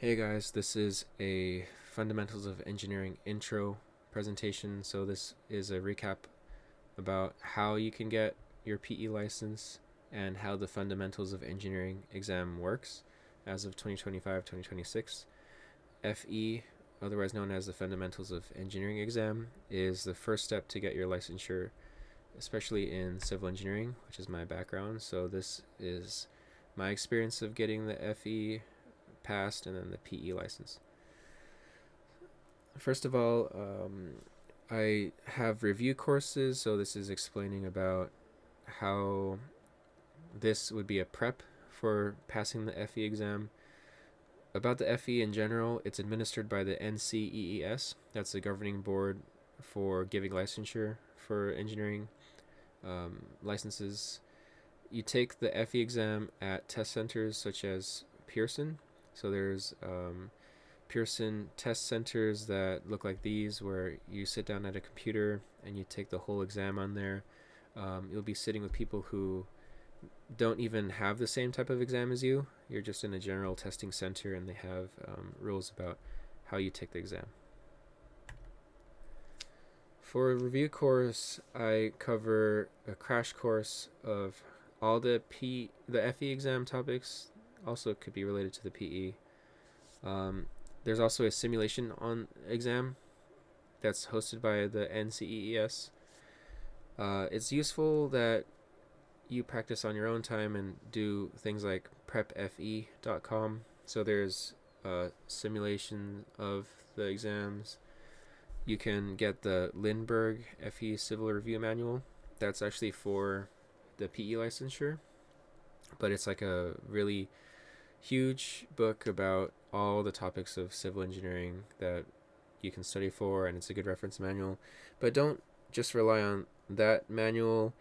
Hey guys, this is a Fundamentals of Engineering intro presentation. So this is a recap about how you can get your PE license and how the Fundamentals of Engineering exam works as of 2025-2026. FE, otherwise known as the Fundamentals of Engineering exam, is the first step to get your licensure, especially in civil engineering, which is my background. So this is my experience of getting the FE passed and then the PE license. First of all, I have review courses, so this is explaining about how this would be a prep for passing the FE exam. About the FE in general, it's administered by the NCEES. That's the governing board for giving licensure for engineering licenses. You take the FE exam at test centers such as Pearson. So there's Pearson test centers that look like these, where you sit down at a computer and you take the whole exam on there. You'll be sitting with people who don't even have the same type of exam as you. You're just in a general testing center, and they have rules about how you take the exam. For a review course, I cover a crash course of all the FE exam topics. Also, could be related to the PE. There's also a simulation on exam that's hosted by the NCEES. It's useful that you practice on your own time and do things like prepfe.com. So there's a simulation of the exams. You can get the Lindbergh FE Civil Review Manual. That's actually for the PE licensure, but it's like a really huge book about all the topics of civil engineering that you can study for, and it's a good reference manual. But don't just rely on that manual.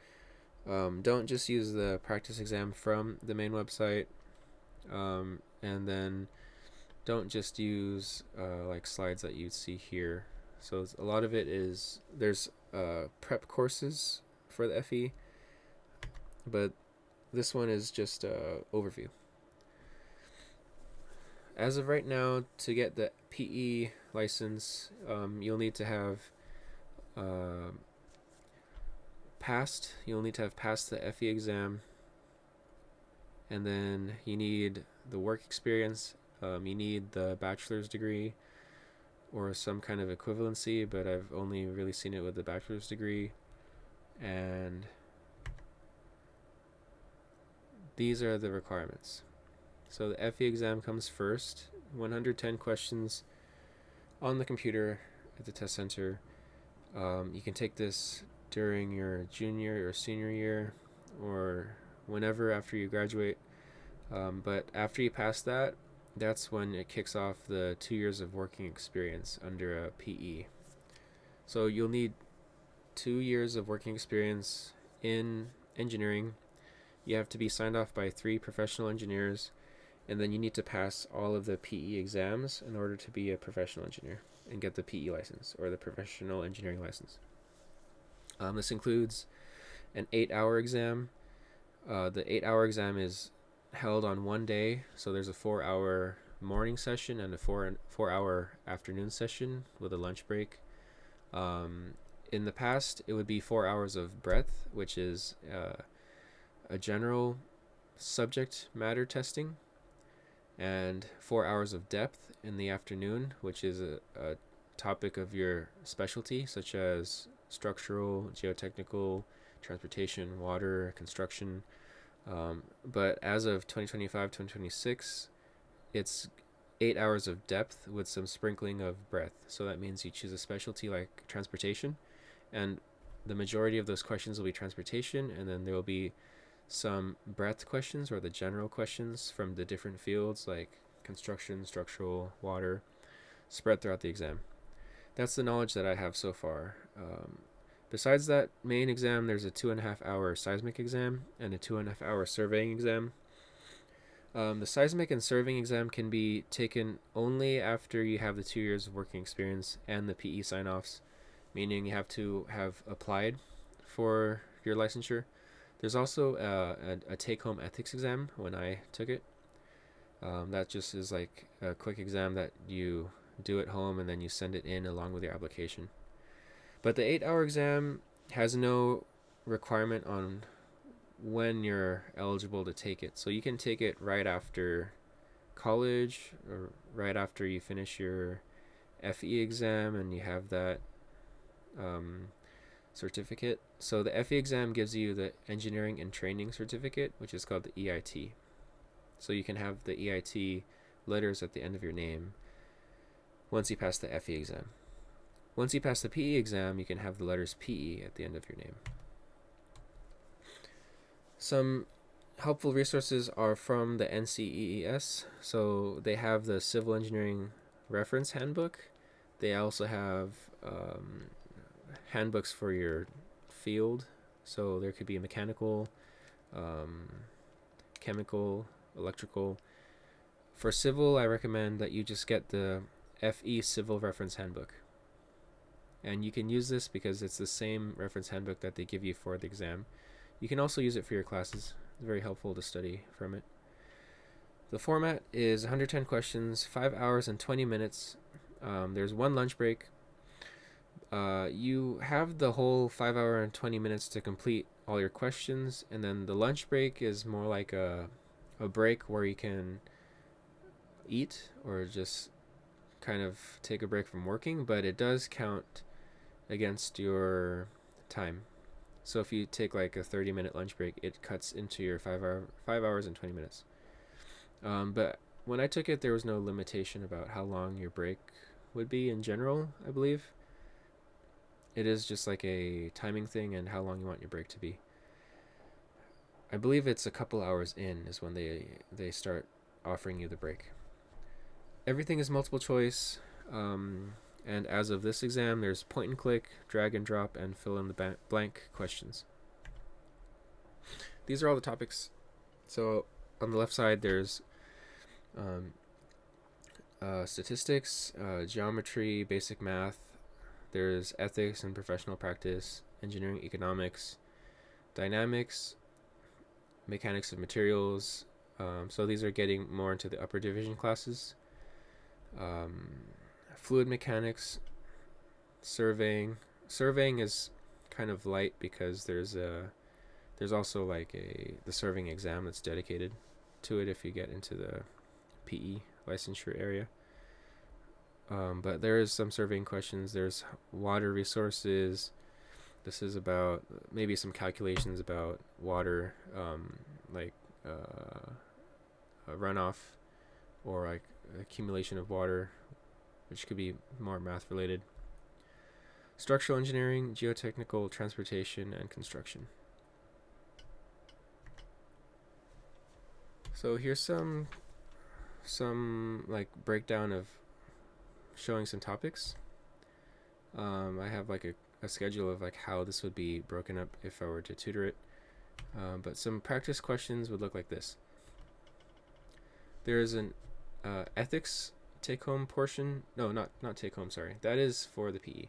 Don't just use the practice exam from the main website, and then don't just use like slides that you see here. So a lot of it is there's prep courses for the FE, but this one is just overview. As of right now, to get the PE license, you'll need to have uh, You'll need to have passed the FE exam, and then you need the work experience. You need the bachelor's degree or some kind of equivalency, but I've only really seen it with the bachelor's degree. And these are the requirements. So the FE exam comes first, 110 questions on the computer at the test center. You can take this during your junior or senior year or whenever after you graduate. But after you pass that, that's when it kicks off the 2 years of working experience under a PE. So you'll need 2 years of working experience in engineering. You have to be signed off by 3 professional engineers, and then you need to pass all of the PE exams in order to be a professional engineer and get the PE license or the professional engineering license. This includes an 8-hour exam. The 8-hour exam is held on one day, so there's a 4-hour morning session and a four-hour afternoon session with a lunch break. In the past, it would be 4 hours of breadth, which is a general subject matter testing, and 4 hours of depth in the afternoon, which is a topic of your specialty, such as structural, geotechnical, transportation, water, construction. But as of 2025-2026, it's 8 hours of depth with some sprinkling of breadth. So that means you choose a specialty like transportation, and the majority of those questions will be transportation, and then there will be some breadth questions or the general questions from the different fields like construction, structural, water, spread throughout the exam. That's the knowledge that I have so far. Besides that main exam, there's a 2.5-hour seismic exam and a 2.5-hour surveying exam. The seismic and surveying exam can be taken only after you have the 2 years of working experience and the PE sign-offs, meaning you have to have applied for your licensure. There's also a take-home ethics exam when I took it. That just is like a quick exam that you do at home and then you send it in along with your application. But the 8-hour exam has no requirement on when you're eligible to take it. So you can take it right after college or right after you finish your FE exam and you have that um, certificate. So the FE exam gives you the engineering and training certificate, which is called the EIT. So you can have the EIT letters at the end of your name once you pass the FE exam. Once you pass the PE exam, you can have the letters PE at the end of your name. Some helpful resources are from the NCEES. So they have the Civil Engineering Reference Handbook. They also have handbooks for your field. So there could be mechanical, chemical, electrical. For civil, I recommend that you just get the FE Civil Reference Handbook. And you can use this because it's the same reference handbook that they give you for the exam. You can also use it for your classes. It's very helpful to study from it. The format is 110 questions, 5 hours and 20 minutes. There's one lunch break. You have the whole 5 hour and 20 minutes to complete all your questions, and then the lunch break is more like a break where you can eat or just kind of take a break from working, but it does count against your time. So if you take like a 30-minute lunch break, it cuts into your 5 hours and 20 minutes. But when I took it, there was no limitation about how long your break would be in general, I believe. It is just like a timing thing and how long you want your break to be. I believe it's a couple hours in is when they start offering you the break. Everything is multiple choice. And as of this exam, there's point and click, drag and drop, and fill in the blank questions. These are all the topics. So on the left side, there's statistics, geometry, basic math. There's ethics and professional practice, engineering, economics, dynamics, mechanics of materials. So these are getting more into the upper division classes. Fluid mechanics, surveying. Surveying is kind of light because there's also like the surveying exam that's dedicated to it if you get into the PE licensure area. But there is some surveying questions. There's water resources. This is about maybe some calculations about water, like a runoff or like accumulation of water, which could be more math related. Structural engineering, geotechnical, transportation, and construction. So here's some like breakdown of showing some topics. I have like a schedule of like how this would be broken up if I were to tutor it. But some practice questions would look like this. There is an ethics take-home portion. No, not take-home, sorry. That is for the PE.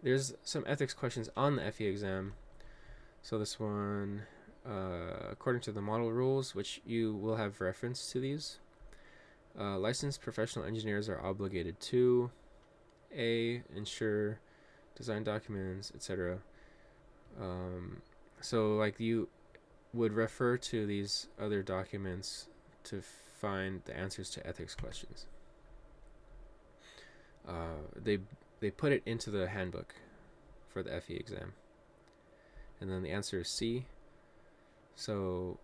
There's some ethics questions on the FE exam. So this one, according to the model rules, which you will have reference to these, licensed professional engineers are obligated to ensure design documents, etc. So like you would refer to these other documents to find the answers to ethics questions. They put it into the handbook for the FE exam. And then the answer is C. So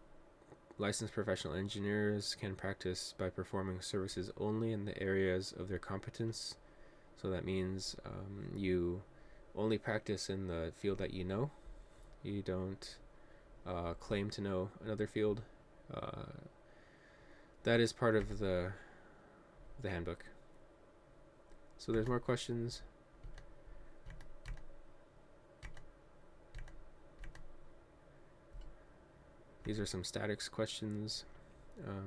licensed professional engineers can practice by performing services only in the areas of their competence. So that means you only practice in the field that you know. You don't claim to know another field. That is part of the handbook. So there's more questions. These are some statics questions.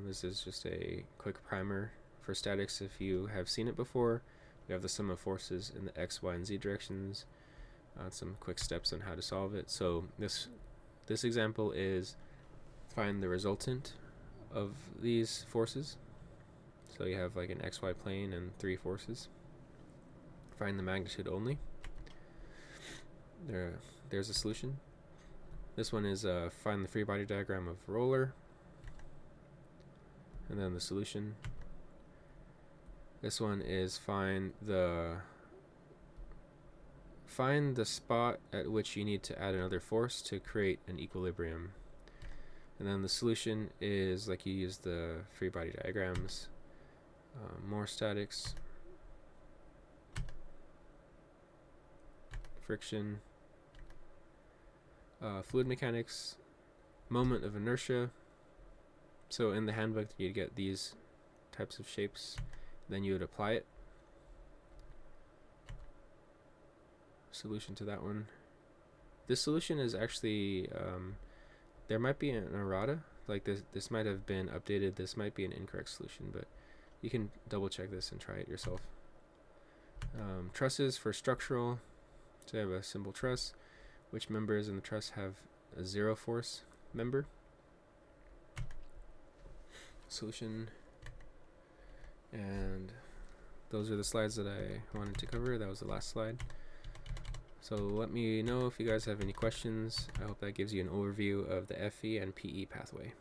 This is just a quick primer for statics if you have seen it before. We have the sum of forces in the x, y, and z directions. Some quick steps on how to solve it. So this example is find the resultant of these forces. So you have like an XY plane and 3 forces. Find the magnitude only. There's a solution. This one is find the free body diagram of roller. And then the solution. This one is find the spot at which you need to add another force to create an equilibrium. And then the solution is like you use the free body diagrams, more statics, friction, fluid mechanics, moment of inertia. So in the handbook you'd get these types of shapes, then you would apply it. Solution to that one. This solution is actually there might be an errata, like this might have been updated, this might be an incorrect solution, but you can double check this and try it yourself. Trusses for structural. So I have a simple truss. Which members in the truss have a 0 force member? Solution. And those are the slides that I wanted to cover. That was the last slide. So let me know if you guys have any questions. I hope that gives you an overview of the FE and PE pathway.